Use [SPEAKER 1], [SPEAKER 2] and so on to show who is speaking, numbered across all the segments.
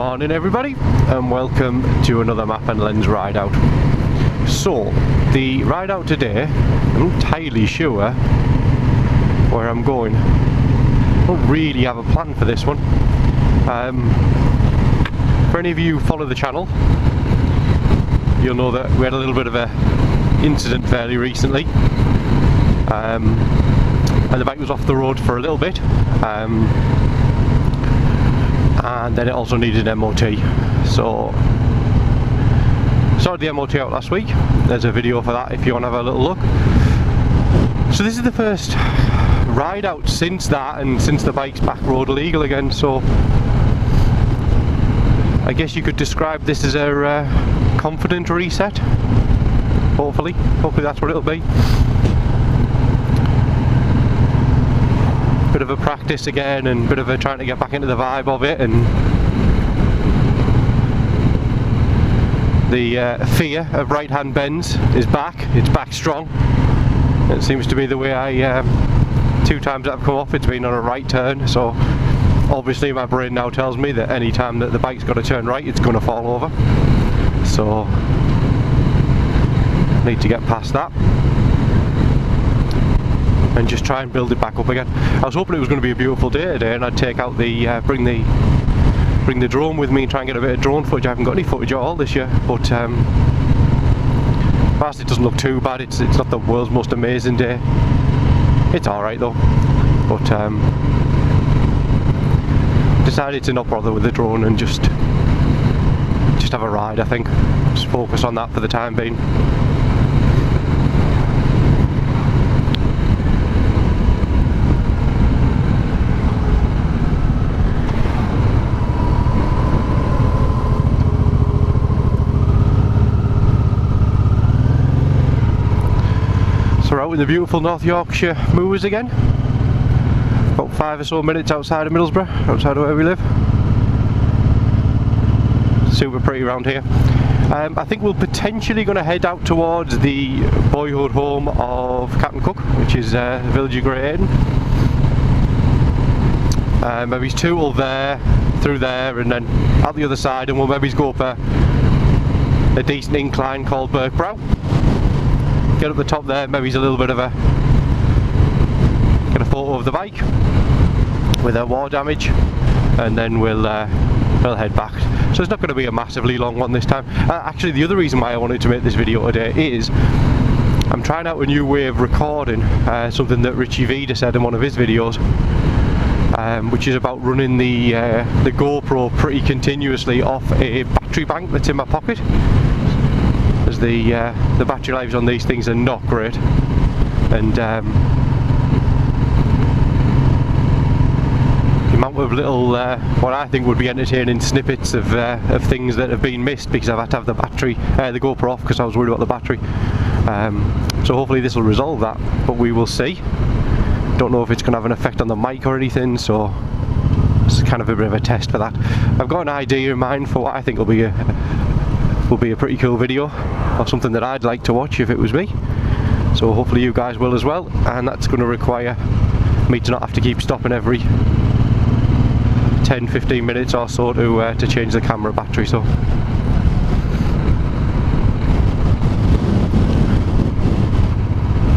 [SPEAKER 1] Morning everybody, and welcome to another Map and Lens ride out. So, the ride out today, I'm not entirely sure where I'm going. I don't really have a plan for this one. For any of you who follow the channel, you'll know that we had a little bit of a incident fairly recently, and the bike was off the road for a little bit, and then it also needed an MOT. So sorted the MOT out last week. There's a video for that if you want to have a little look. So this is the first ride out since that, and since the bike's back road legal again, so I guess you could describe this as a confident reset. Hopefully that's what it'll be. Bit of a practice again, and bit of a trying to get back into the vibe of it, and the fear of right hand bends is back. It's back strong. It seems to be the way I two times that I've come off, it's been on a right turn, so obviously my brain now tells me that any time that the bike's got to turn right, it's going to fall over. So I need to get past that and just try and build it back up again. I was hoping it was going to be a beautiful day today, and I'd take out the bring the drone with me and try and get a bit of drone footage. I haven't got any footage at all this year, but whilst it doesn't look too bad, it's not the world's most amazing day. It's alright though, but decided to not bother with the drone and just have a ride. I think just focus on that for the time being. So we're out in the beautiful North Yorkshire Moors again. About 5 or so minutes outside of Middlesbrough, outside of where we live. Super pretty around here. I think we're potentially going to head out towards the boyhood home of Captain Cook, which is the village of Great Ayton. Maybe Tootle there, through there, and then out the other side, and we'll maybe go up a decent incline called Birkbrow. Get up the top there, maybe a little bit of get a photo of the bike with our war damage, and then we'll head back. So it's not going to be a massively long one this time. Actually, the other reason why I wanted to make this video today is I'm trying out a new way of recording, something that Richie Vida said in one of his videos, which is about running the GoPro pretty continuously off a battery bank that's in my pocket. As the battery lives on these things are not great, and the amount of little what I think would be entertaining snippets of things that have been missed because I've had to have the GoPro off because I was worried about the battery. So hopefully this will resolve that, but we will see. Don't know if it's going to have an effect on the mic or anything, so it's kind of a bit of a test for that. I've got an idea in mind for what I think will be a pretty cool video, or something that I'd like to watch if it was me. So hopefully you guys will as well, and that's going to require me to not have to keep stopping every 10-15 minutes or so to change the camera battery. So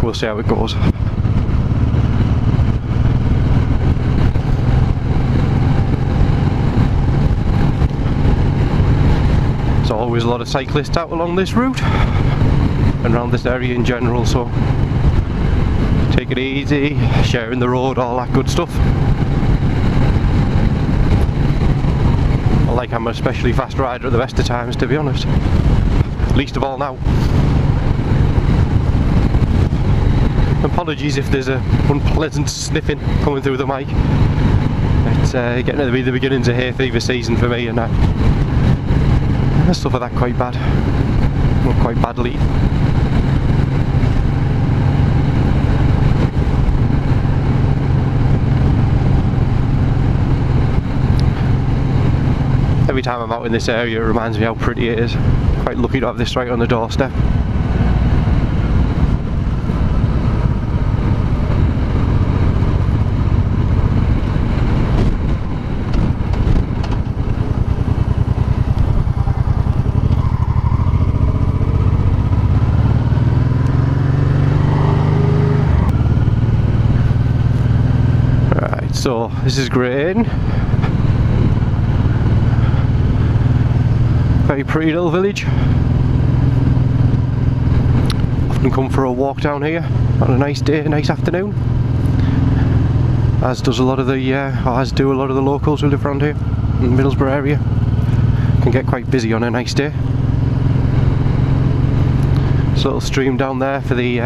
[SPEAKER 1] we'll see how it goes. Always a lot of cyclists out along this route and around this area in general, so take it easy, sharing the road, all that good stuff. Not like I'm an especially fast rider at the best of times, to be honest, least of all now. Apologies if there's a unpleasant sniffing coming through the mic. It's getting to be the beginnings of hay fever season for me, and I suffer that quite bad, not quite badly. Every time I'm out in this area it reminds me how pretty it is. Quite lucky to have this right on the doorstep. So this is great. Very pretty little village. Often come for a walk down here on a nice day, a nice afternoon. As does a lot of the, as do a lot of the locals who live around here in the Middlesbrough area. Can get quite busy on a nice day. There's a little stream down there for the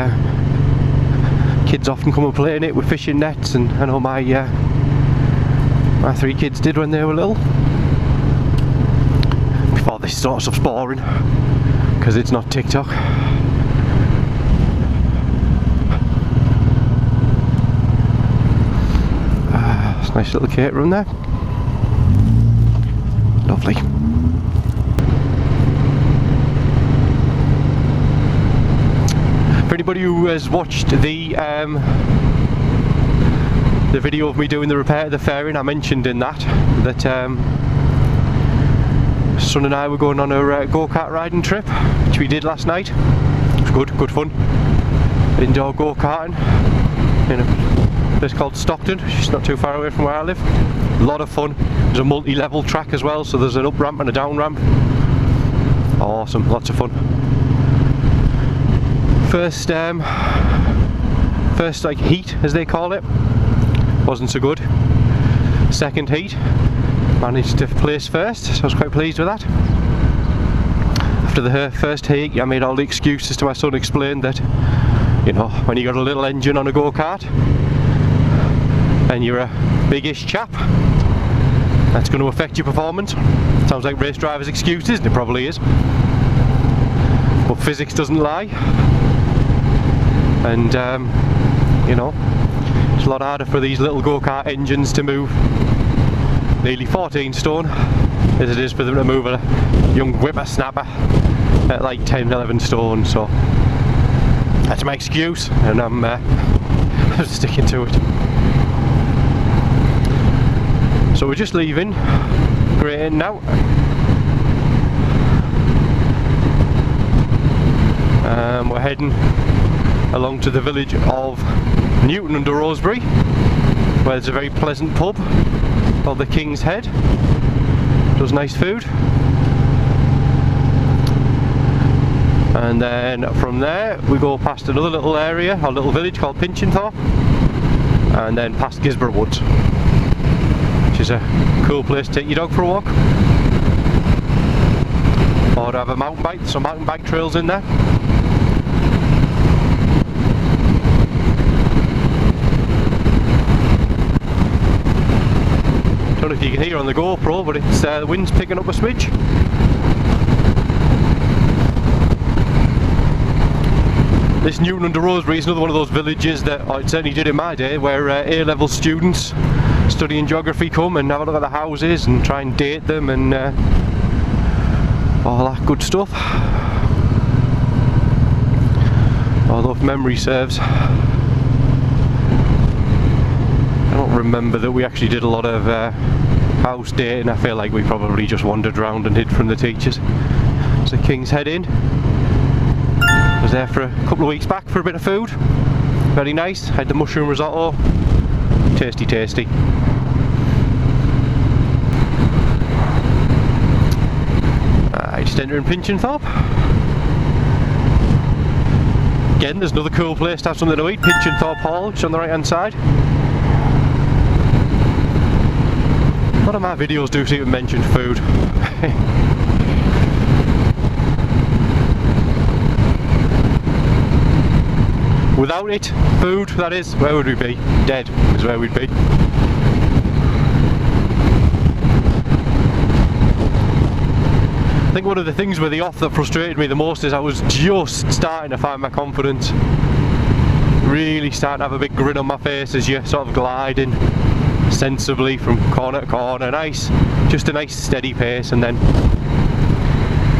[SPEAKER 1] kids often come and play in it with fishing nets, and I know my 3 kids did when they were little. Before this sort of stuff's boring, because it's not TikTok. Nice little caterer there. Lovely. For anybody who has watched the video of me doing the repair to the fairing, I mentioned in that son and I were going on a go-kart riding trip, which we did last night. It was good fun. Indoor go-karting in a place called Stockton, which is not too far away from where I live. A lot of fun. There's a multi-level track as well, so there's an up ramp and a down ramp. Awesome, lots of fun. First like heat, as they call it, wasn't so good. Second heat, managed to place first, so I was quite pleased with that. After the first heat, I made all the excuses to my son, explained that, you know, when you got a little engine on a go-kart and you're a big-ish chap, that's going to affect your performance. Sounds like race drivers' excuses, and it probably is. But physics doesn't lie. And, you know, it's a lot harder for these little go-kart engines to move nearly 14 stone as it is for them to move a young whippersnapper at like 10, 11 stone. So that's my excuse, and I'm sticking to it. So we're just leaving Great Inn now. We're heading along to the village of Newton under Rosebery, where there's a very pleasant pub called the King's Head. Does nice food. And then from there we go past another little area, a little village called Pinchinthorpe, and then past Gisborough Woods, which is a cool place to take your dog for a walk, or to have a mountain bike. Some mountain bike trails in there. Don't know if you can hear on the GoPro, but it's the wind's picking up a smidge. This Newton under Rosebery is another one of those villages that I certainly did in my day, where A-level students studying geography come and have a look at the houses and try and date them and all that good stuff. Although if memory serves, I don't remember that we actually did a lot of house dating. I feel like we probably just wandered around and hid from the teachers. It's the King's Head Inn. I was there for a couple of weeks back for a bit of food. Very nice. Had the mushroom risotto. Tasty, tasty. Just entering Pinchinthorpe. Again, there's another cool place to have something to eat. Pinchinthorpe Hall, which is on the right hand side. A lot of my videos do seem to mention food. Without it, food, that is, where would we be? Dead is where we'd be. I think one of the things with the off that frustrated me the most is I was just starting to find my confidence. Really starting to have a big grin on my face as you're sort of gliding sensibly from corner to corner. Nice, just a nice steady pace, and then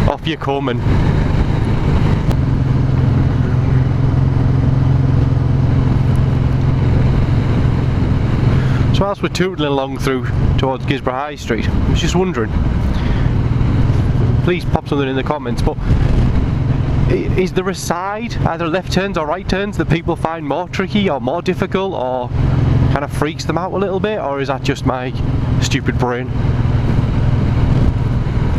[SPEAKER 1] off you come. And so whilst we're tootling along through towards Gisborough High Street, I was just wondering, please pop something in the comments, but is there a side, either left turns or right turns, that people find more tricky or more difficult, or kind of freaks them out a little bit, or is that just my stupid brain?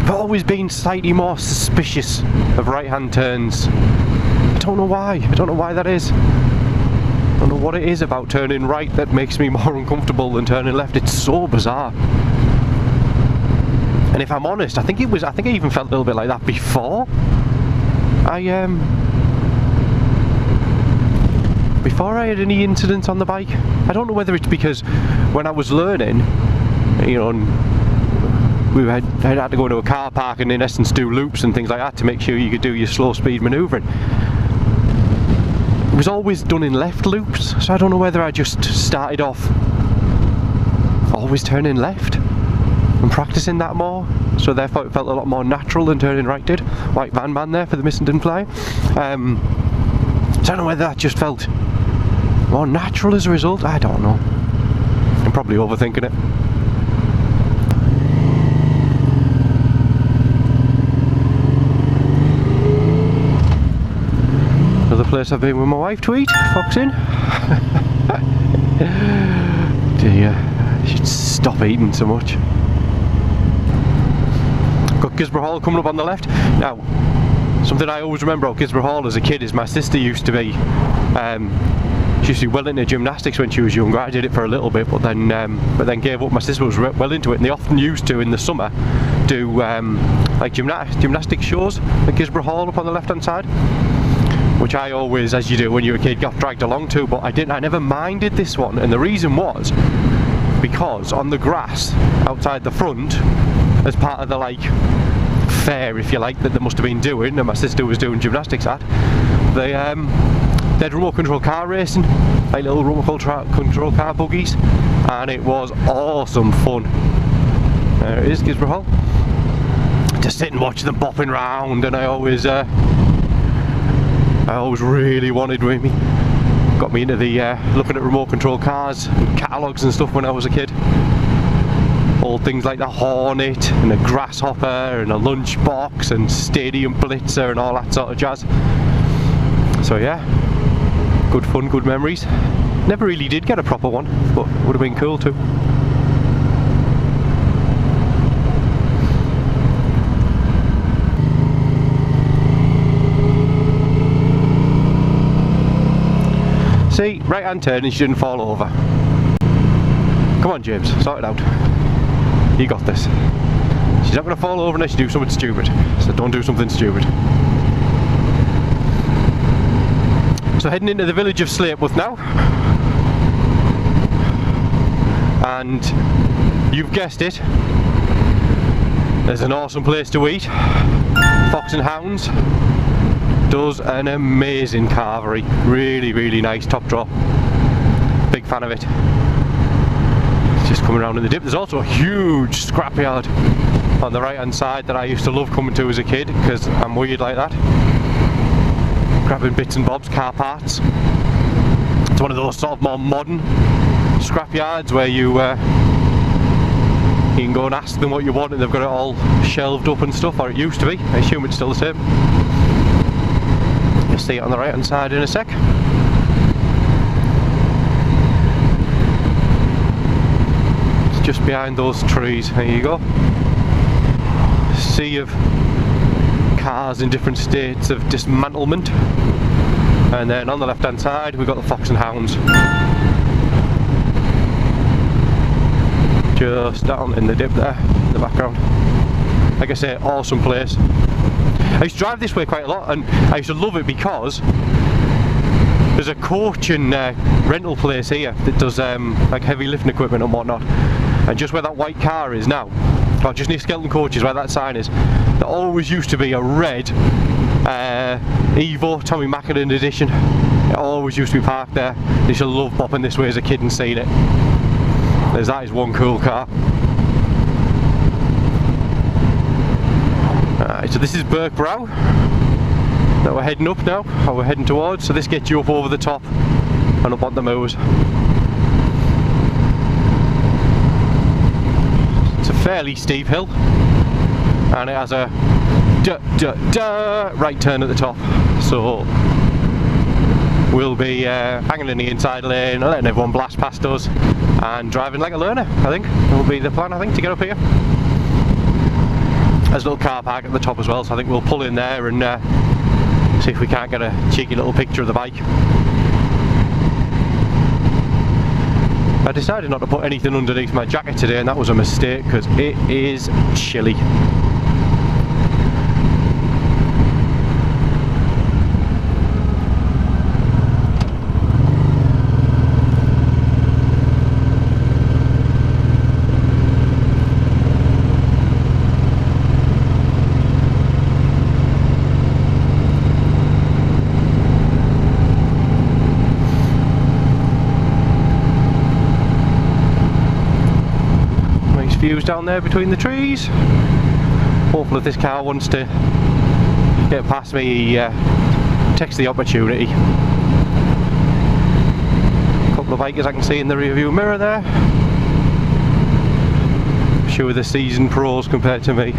[SPEAKER 1] I've always been slightly more suspicious of right-hand turns. I don't know why. I don't know why that is. I don't know what it is about turning right that makes me more uncomfortable than turning left. It's so bizarre. And if I'm honest, I think I even felt a little bit like that before before I had any incidents on the bike. I don't know whether it's because when I was learning, you know, I had to go into a car park and in essence do loops and things like that to make sure you could do your slow speed manoeuvring. It was always done in left loops, so I don't know whether I just started off always turning left and practicing that more, so therefore it felt a lot more natural than turning right did. White van man there for the Missington fly. So I don't know whether that just felt more natural as a result. I don't know. I'm probably overthinking it. Another place I've been with my wife to eat, Foxing. Dear, I should stop eating so much. Got Gisborough Hall coming up on the left. Now, something I always remember of Gisborough Hall as a kid is my sister used to be, she used to be well into gymnastics when she was younger. I did it for a little bit, but then gave up. My sister was well into it, and they often used to in the summer do like gymnastic shows at Gisborough Hall up on the left-hand side, which I always, as you do when you're a kid, got dragged along to. But I never minded this one, and the reason was because on the grass outside the front, as part of the like fair, if you like, that they must have been doing, and my sister was doing gymnastics at, they had remote control car racing, like little remote control car buggies, and it was awesome fun. There it is, Gisborough Hall. Just sit and watch them bopping round, and I always really wanted with me. Got me into the looking at remote control cars and catalogues and stuff when I was a kid. Old things like the Hornet and a Grasshopper and a Lunchbox and Stadium Blitzer and all that sort of jazz. So yeah, good fun, good memories. Never really did get a proper one, but would have been cool too. See, right hand turn and she didn't fall over. Come on James, sort it out. You got this. She's not going to fall over unless you do something stupid, so don't do something stupid. So heading into the village of Slatebooth now, and you've guessed it, there's an awesome place to eat. Fox and Hounds does an amazing carvery, really nice top draw. Big fan of it. Just coming around in the dip. There's also a huge scrapyard on the right hand side that I used to love coming to as a kid because I'm weird like that. Grabbing bits and bobs, car parts. It's one of those sort of more modern scrapyards where you can go and ask them what you want and they've got it all shelved up and stuff, or it used to be. I assume it's still the same. You'll see it on the right hand side in a sec. Just behind those trees, there you go. Sea of cars in different states of dismantlement. And then on the left hand side we've got the Fox and Hounds. Just down in the dip there, in the background. Like I say, awesome place. I used to drive this way quite a lot and I used to love it because there's a coach and rental place here that does like heavy lifting equipment and whatnot. And just where that white car is now, or just near Skelton Coaches where that sign is, there always used to be a red Evo Tommy Mackinnon edition. It always used to be parked there. I used to love bopping this way as a kid and seeing it. That is one cool car. Alright, so this is Birkbrow that we're heading up now, or we're heading towards. So this gets you up over the top and up on the moors. It's a fairly steep hill and it has a right turn at the top, so we'll be hanging in the inside lane, letting everyone blast past us and driving like a learner. I think will be the plan, I think, to get up here. There's a little car park at the top as well, so I think we'll pull in there and see if we can't get a cheeky little picture of the bike. I decided not to put anything underneath my jacket today, and that was a mistake because it is chilly. Views down there between the trees. Hopefully if this car wants to get past me, he takes the opportunity. A couple of bikers I can see in the rear view mirror there. I'm sure they're seasoned pros compared to me.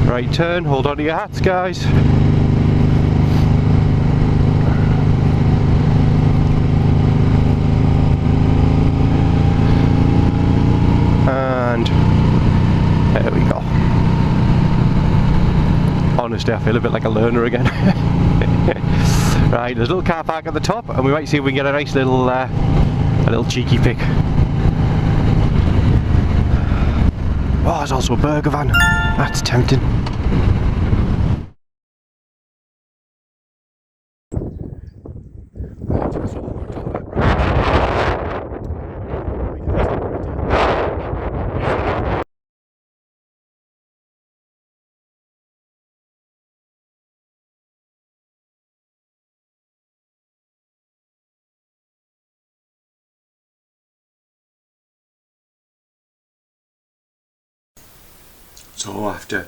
[SPEAKER 1] Right turn, hold on to your hats guys. And there we go. Honestly, I feel a bit like a learner again. Right, there's a little car park at the top, and we might see if we can get a nice little, cheeky pic. Oh, there's also a burger van. That's tempting.
[SPEAKER 2] So after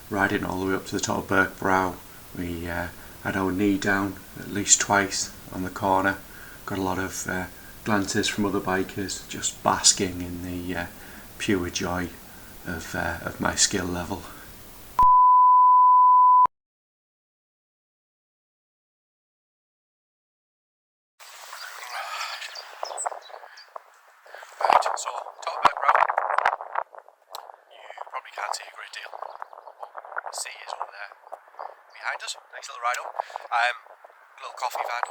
[SPEAKER 2] riding all the way up to the top of Burke Brow, we had our knee down at least twice on the corner. Got a lot of glances from other bikers, just basking in the pure joy of my skill level. Right, so top of Burke Brow. You probably can't see a great deal. The sea is over there behind us. Nice little ride up. Little coffee van.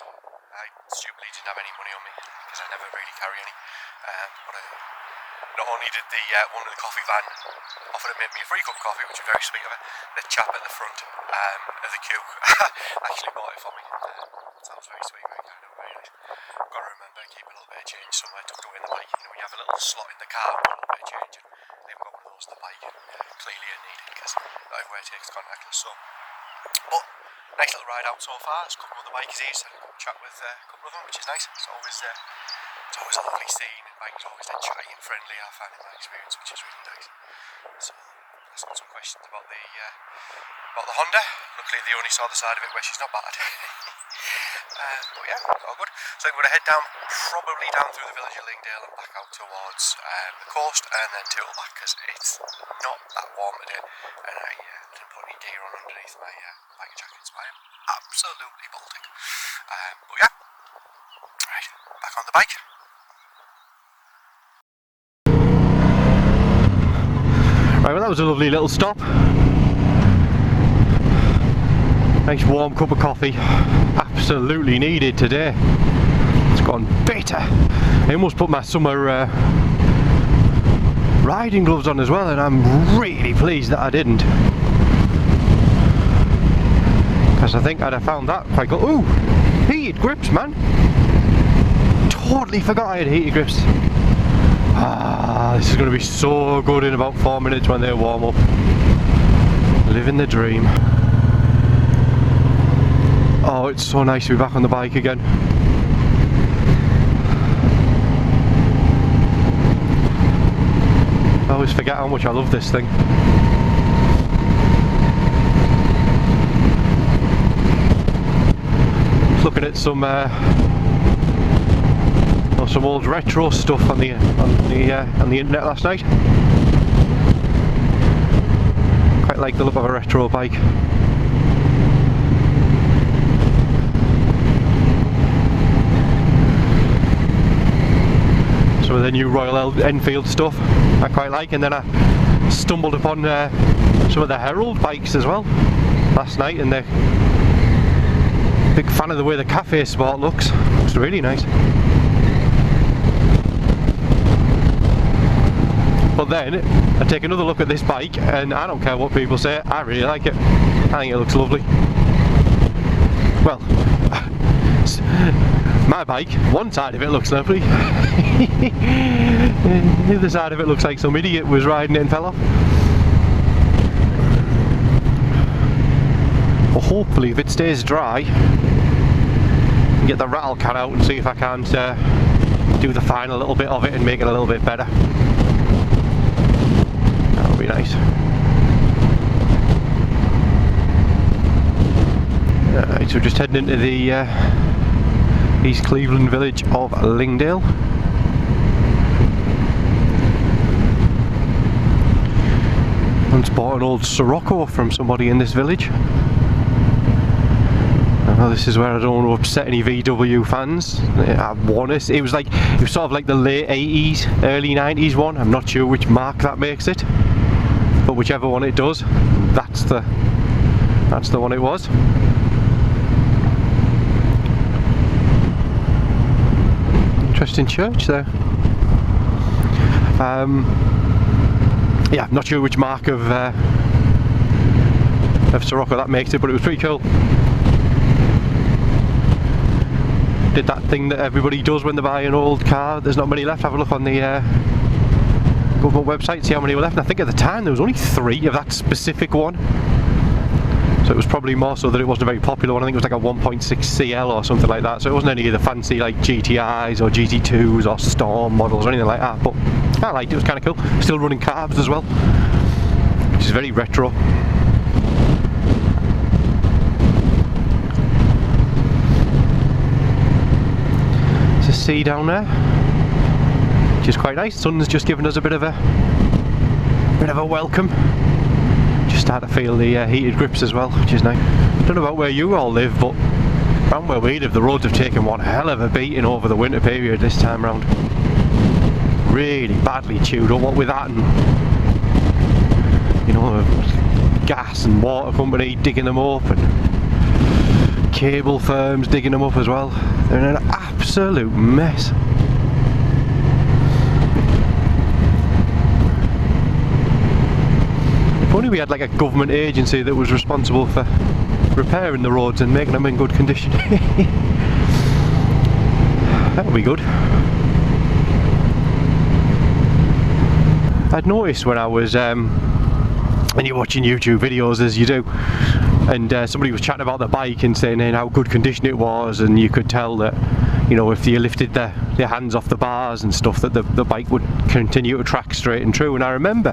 [SPEAKER 2] I stupidly didn't have any money on me because I never really carry any. But not only did the one of the coffee van offer to make me a free cup of coffee, which was very sweet of it, the chap at the front of the queue actually bought it for me. That was very sweet, very kind of, very nice. Got to remember, keep a little bit of change somewhere tucked away in the bike. You know, when you have a little slot in the car with a little bit of change, and they haven't got one of those in the bike. Clearly I need it because not everywhere takes contactless. So, but nice little ride out so far. There's a couple of other bikers here, so I had a chat with a couple of them, which is nice. It's always a lovely scene, and bikers always dead chatty and friendly. I find in my experience, which is really nice. So, asking some questions about the Honda. Luckily, they only saw the side of it where she's not bad. But yeah, all good. So I'm going to head down, probably down through the village of Lingdale and back out towards the coast, and then tool back because it's not that warm today, and I didn't put any gear on underneath my biker jacket, so I am absolutely bolting. But yeah, right, back on the bike.
[SPEAKER 1] Right, well that was a lovely little stop. Nice warm cup of coffee. Absolutely needed today. It's gone bitter. I almost put my summer riding gloves on as well, and I'm really pleased that I didn't. Because I think I'd have found that quite good. Ooh! Heated grips, man! Totally forgot I had heated grips. This is going to be so good in about 4 minutes when they warm up. Living the dream. Oh, it's so nice to be back on the bike again. I always forget how much I love this thing. Looking at some old retro stuff on the internet last night. Quite like the look of a retro bike. the new Royal Enfield stuff I quite like, and then I stumbled upon some of the Herald bikes as well last night, and they're big fan of the way the Cafe Sport looks. It's really nice. But then I take another look at this bike, and I don't care what people say, I really like it. I think it looks lovely. Well, my bike, one side of it looks lovely. The other side of it looks like some idiot was riding it and fell off. Well, hopefully if it stays dry, I can get the rattle can out and see if I can't do the final little bit of it and make it a little bit better. That'll be nice. Alright, so just heading into the East Cleveland village of Lingdale. Once bought an old Sirocco from somebody in this village. Well, this is where I don't want to upset any VW fans. I want it. It was sort of like the late 80s, early 90s one. I'm not sure which mark that makes it, but whichever one it does, that's the one it was. Interesting church there. Yeah, I'm not sure which mark of Sirocco that makes it, but it was pretty cool. Did that thing that everybody does when they buy an old car. There's not many left. Have a look on the government website, see how many were left. And I think at the time there was only 3 of that specific one. So it was probably more so that it wasn't a very popular one. I think it was like a 1.6 CL or something like that. So it wasn't any of the fancy like GTIs or GT2s or Storm models or anything like that. But I liked it. It was kind of cool. Still running carbs as well, which is very retro. There's a sea down there, which is quite nice. Sun's just given us a bit of a welcome. Just start to feel the heated grips as well, which is nice. I don't know about where you all live, but around where we live, the roads have taken one hell of a beating over the winter period this time round. Really badly chewed up. What with that, and you know, gas and water company digging them up, and cable firms digging them up as well. They're in an absolute mess. If only we had like a government agency that was responsible for repairing the roads and making them in good condition. That would be good. I'd noticed when I was when you're watching YouTube videos, as you do, and somebody was chatting about the bike and saying how good condition it was, and you could tell that, you know, if you lifted your hands off the bars and stuff, that the bike would continue to track straight and true. And I remember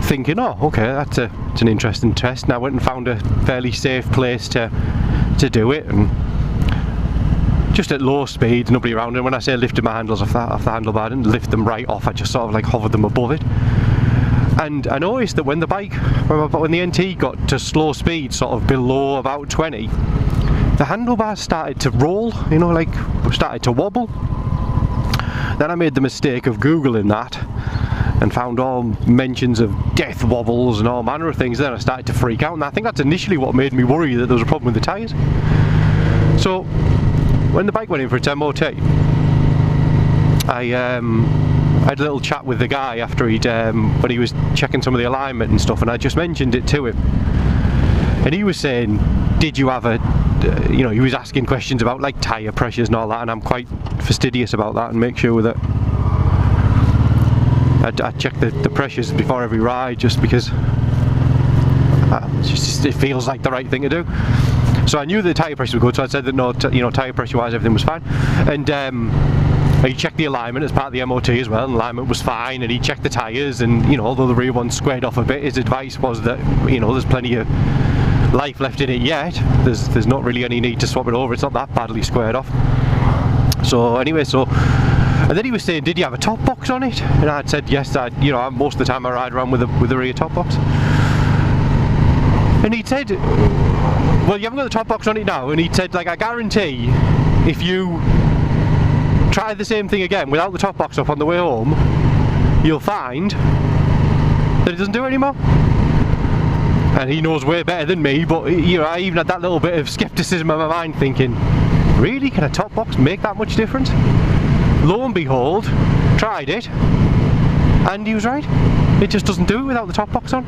[SPEAKER 1] thinking, oh, okay, that's an interesting test. And I went and found a fairly safe place to do it, and just at low speed, nobody around. And when I say lifted my handles off the handlebar, I didn't lift them right off, I just sort of like hovered them above it. And I noticed that when the NT got to slow speed, sort of below about 20, the handlebars started to roll, you know, like started to wobble. Then I made the mistake of Googling that and found all mentions of death wobbles and all manner of things. Then I started to freak out, and I think that's initially what made me worry that there was a problem with the tyres. So when the bike went in for its MOT, I had a little chat with the guy after when he was checking some of the alignment and stuff, and I just mentioned it to him, and he was saying, did you have you know, he was asking questions about like tyre pressures and all that, and I'm quite fastidious about that and make sure that I check the pressures before every ride, just because it feels like the right thing to do. So I knew the tyre pressure was good, so I said that no, you know, tyre pressure wise everything was fine, and he checked the alignment as part of the MOT as well, and alignment was fine, and he checked the tyres, and you know, although the rear one squared off a bit, his advice was that, you know, there's plenty of life left in it yet, there's not really any need to swap it over, it's not that badly squared off. So anyway, and then he was saying, did you have a top box on it? And I'd said yes, you know, most of the time I ride around with the rear top box. And he said, well, you haven't got the top box on it now, and he said, like, I guarantee if you try the same thing again without the top box up on the way home, you'll find that it doesn't do it anymore. And he knows way better than me, but you know, I even had that little bit of scepticism in my mind thinking, really, can a top box make that much difference? Lo and behold, tried it, and he was right. It just doesn't do it without the top box on.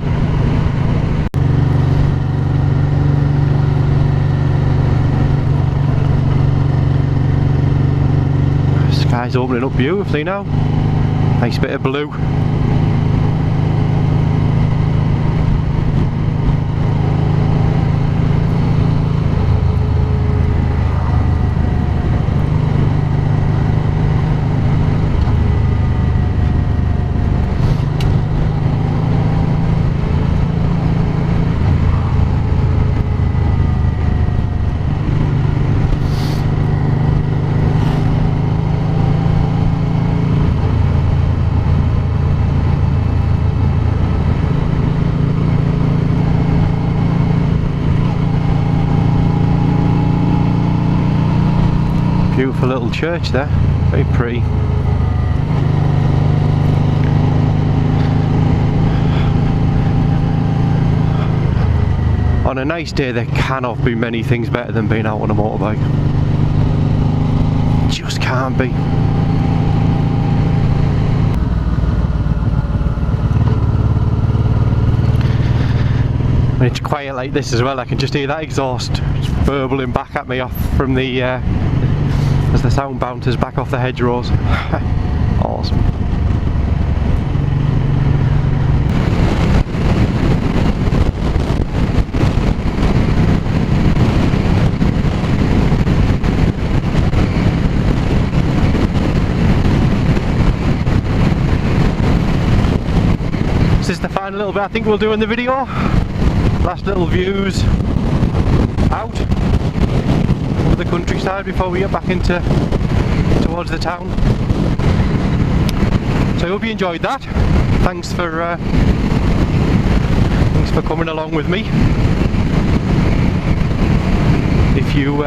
[SPEAKER 1] Sky's opening up beautifully now. Nice bit of blue. Beautiful little church there, very pretty. On a nice day there cannot be many things better than being out on a motorbike. Just can't be. When it's quiet like this as well, I can just hear that exhaust just burbling back at me off from the as the sound bounces back off the hedgerows. Awesome. This is the final little bit I think we'll do in the video. Last little views out of the countryside before we get back towards the town. So I hope you enjoyed that. Thanks for coming along with me. If you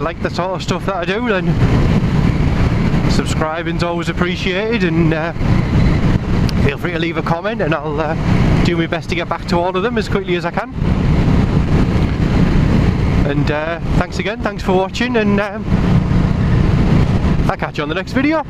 [SPEAKER 1] like the sort of stuff that I do, then subscribing's always appreciated, and feel free to leave a comment, and I'll do my best to get back to all of them as quickly as I can. And thanks again, thanks for watching, and I'll catch you on the next video.